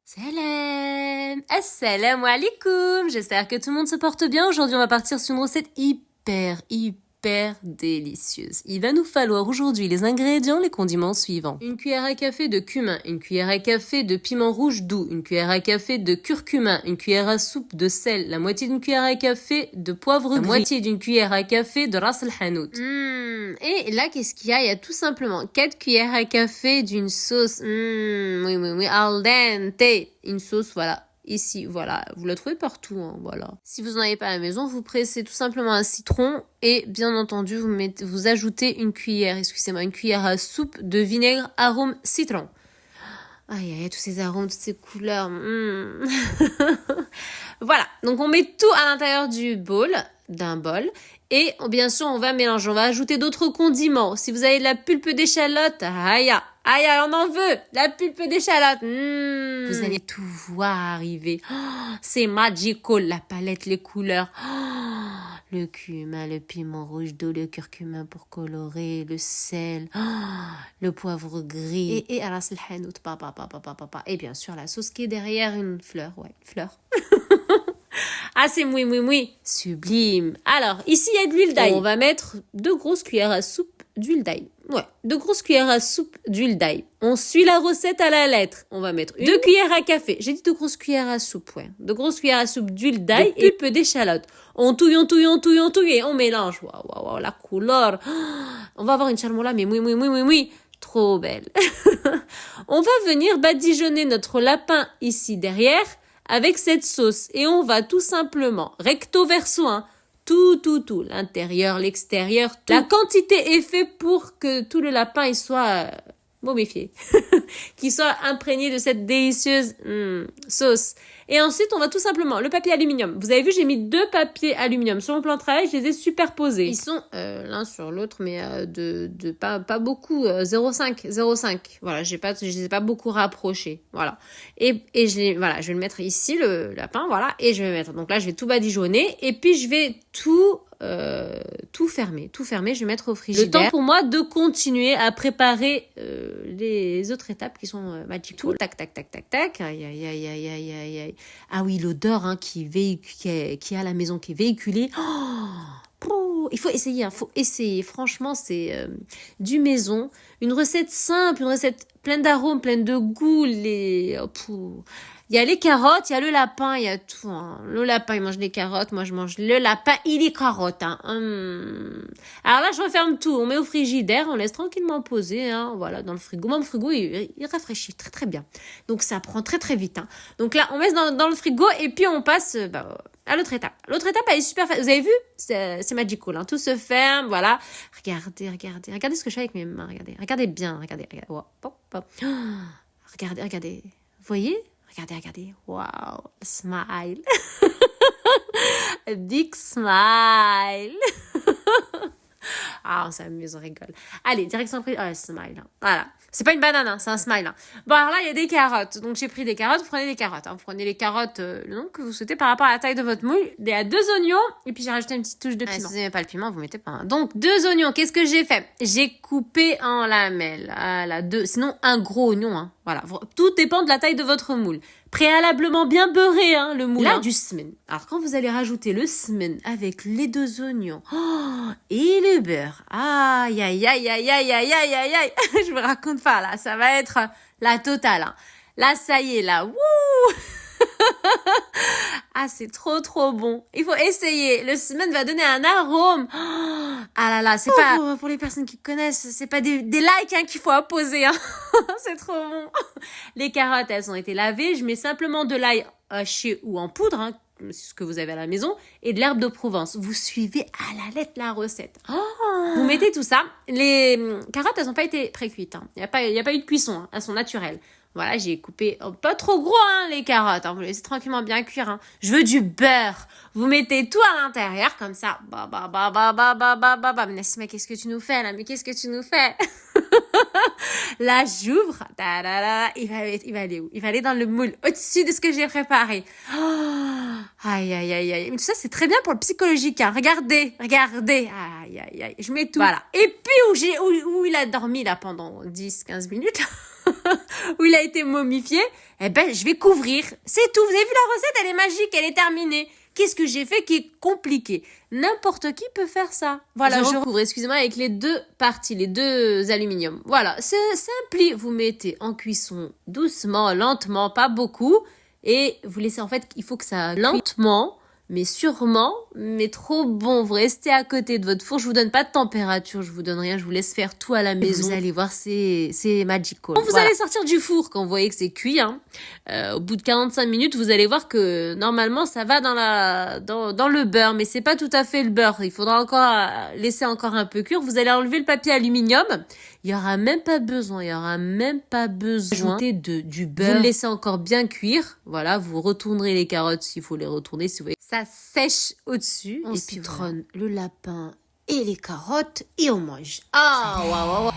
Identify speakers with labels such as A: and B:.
A: Salam! Assalamu alaikum! J'espère que tout le monde se porte bien. Aujourd'hui, on va partir sur une recette hyper délicieuse. Il va nous falloir aujourd'hui les ingrédients, les condiments suivants. Une cuillère à café de cumin, une cuillère à café de piment rouge doux, une cuillère à café de curcuma, une cuillère à soupe de sel, la moitié d'une cuillère à café de poivre gris, la moitié d'une cuillère à café de ras al-hanout. Et là, qu'est-ce qu'il y a? Il y a tout simplement 4 cuillères à café d'une sauce, oui, al dente. Une sauce, voilà. Ici, voilà, vous la trouvez partout, hein, voilà. Si vous n'en avez pas à la maison, vous pressez tout simplement un citron et bien entendu, vous ajoutez une cuillère à soupe de vinaigre arôme citron. Aïe, tous ces arômes, toutes ces couleurs. Voilà, donc on met tout à l'intérieur d'un bol. Et bien sûr, on va mélanger, on va ajouter d'autres condiments. Si vous avez de la pulpe d'échalote, aïe, on en veut, la pulpe d'échalote. Vous allez tout voir arriver. Oh, c'est magical, la palette, les couleurs. Oh, le cumin, le piment rouge d'eau, le curcuma pour colorer, le sel, le poivre gris. Et ras al-hanout, et bien sûr, la sauce qui est derrière une fleur, Ah, c'est oui, sublime. Alors, ici, il y a de l'huile d'ail. On va mettre 2 grosses cuillères à soupe d'huile d'ail. 2 grosses cuillères à soupe d'huile d'ail. On suit la recette à la lettre. On va mettre 2 cuillères à café. J'ai dit 2 grosses cuillères à soupe, 2 grosses cuillères à soupe d'huile d'ail et pulpe d'échalote. On touille et on mélange. Waouh, la couleur. On va avoir une charmoula, mais oui. Trop belle. On va venir badigeonner notre lapin ici derrière avec cette sauce et on va tout simplement recto verso, tout, l'intérieur, l'extérieur, tout. La quantité est faite pour que tout le lapin il soit momifié, qu'il soit imprégné de cette délicieuse sauce. Et ensuite, on va tout simplement, le papier aluminium. Vous avez vu, j'ai mis 2 papiers aluminium sur mon plan de travail, je les ai superposés. Ils sont l'un sur l'autre, mais pas beaucoup, 0,5. Voilà, je les ai pas beaucoup rapprochés. Voilà. Et je vais le mettre ici, le lapin, voilà, et je vais mettre, donc là, je vais tout badigeonner, et puis je vais tout fermer, je vais mettre au frigidaire. Le temps pour moi de continuer à préparer les autres étapes qui sont magiques. Tout, tac, aïe. Ah oui, l'odeur qui est à la maison, qui est véhiculée. Il faut essayer. Franchement, c'est du maison. Une recette simple, une recette pleine d'arômes, pleine de goût. Il y a les carottes, il y a le lapin, il y a tout. Le lapin, il mange les carottes. Moi, je mange le lapin et les carottes. Alors là, je referme tout. On met au frigidaire, on laisse tranquillement poser. Voilà, dans le frigo. Mon frigo, il rafraîchit très, très bien. Donc, ça prend très, très vite. Donc là, on met dans le frigo et puis on passe à l'autre étape. L'autre étape, elle est super facile. Vous avez vu? C'est magical. Tout se ferme. Voilà. Regardez. Regardez ce que je fais avec mes mains. Regardez bien. Regardez. Regardez. Vous voyez? Regardez. Wow. Smile. A big smile. On s'amuse, on rigole. Allez, direction prise. Smile. Voilà. C'est pas une banane, c'est un smile. Bon, alors là, il y a des carottes. Donc, j'ai pris des carottes. Vous prenez des carottes. Vous prenez les carottes, le nom que vous souhaitez par rapport à la taille de votre moule. Il y a 2 oignons. Et puis, j'ai rajouté une petite touche de piment. Si vous n'aimez pas le piment, vous mettez pas. Donc, 2 oignons. Qu'est-ce que j'ai fait? J'ai coupé en lamelles. Voilà, 2. Sinon, un gros oignon. Voilà. Tout dépend de la taille de votre moule. Préalablement bien beurré, le moule. Là, du semen. Alors, quand vous allez rajouter le semen avec les 2 oignons et le beurre. Aïe. Je me raconte pas, là. Ça va être la totale. Là, ça y est, là. Wouh! C'est trop bon. Il faut essayer. Le semen va donner un arôme. C'est pas pour les personnes qui connaissent, c'est pas des likes qu'il faut apposer. C'est trop bon. Les carottes, elles ont été lavées. Je mets simplement de l'ail haché ou en poudre, c'est ce que vous avez à la maison, et de l'herbe de Provence. Vous suivez à la lettre la recette. Vous mettez tout ça. Les carottes, elles n'ont pas été précuites. Il n'y a pas eu de cuisson. Elles sont naturelles. Voilà, j'ai coupé pas trop gros les carottes. Vous laissez tranquillement bien cuire. Je veux du beurre. Vous mettez tout à l'intérieur comme ça. Mais qu'est-ce que tu nous fais là? Mais qu'est-ce que tu nous fais? Là, j'ouvre. Il va aller où? Il va aller dans le moule au-dessus de ce que j'ai préparé. Aïe. Mais tout ça, c'est très bien pour le psychologique. Regardez. Aïe. Je mets tout. Voilà. Et puis où il a dormi là pendant 10-15 minutes. où il a été momifié, eh ben, je vais couvrir. C'est tout. Vous avez vu la recette? Elle est magique, elle est terminée. Qu'est-ce que j'ai fait qui est compliqué? N'importe qui peut faire ça. Voilà, je recouvre, excusez-moi, avec les deux parties, les deux aluminiums. Voilà, c'est simple. Vous mettez en cuisson doucement, lentement, pas beaucoup. Et vous laissez, en fait, il faut que ça lentement, mais sûrement, mais trop bon. Vous restez à côté de votre four. Je vous donne pas de température, je vous donne rien. Je vous laisse faire tout à la maison. Vous allez voir, c'est magical. Quand vous allez sortir du four, quand vous voyez que c'est cuit, au bout de 45 minutes, vous allez voir que normalement, ça va dans le beurre, mais c'est pas tout à fait le beurre. Il faudra encore laisser encore un peu cuire. Vous allez enlever le papier aluminium. Il y aura même pas besoin. Ajouter du beurre. Vous le laissez encore bien cuire. Voilà, vous retournerez les carottes s'il faut les retourner. Si vous voyez, ça sèche au-dessus. On citronne le lapin et les carottes et on mange. Ah, waouh, waouh.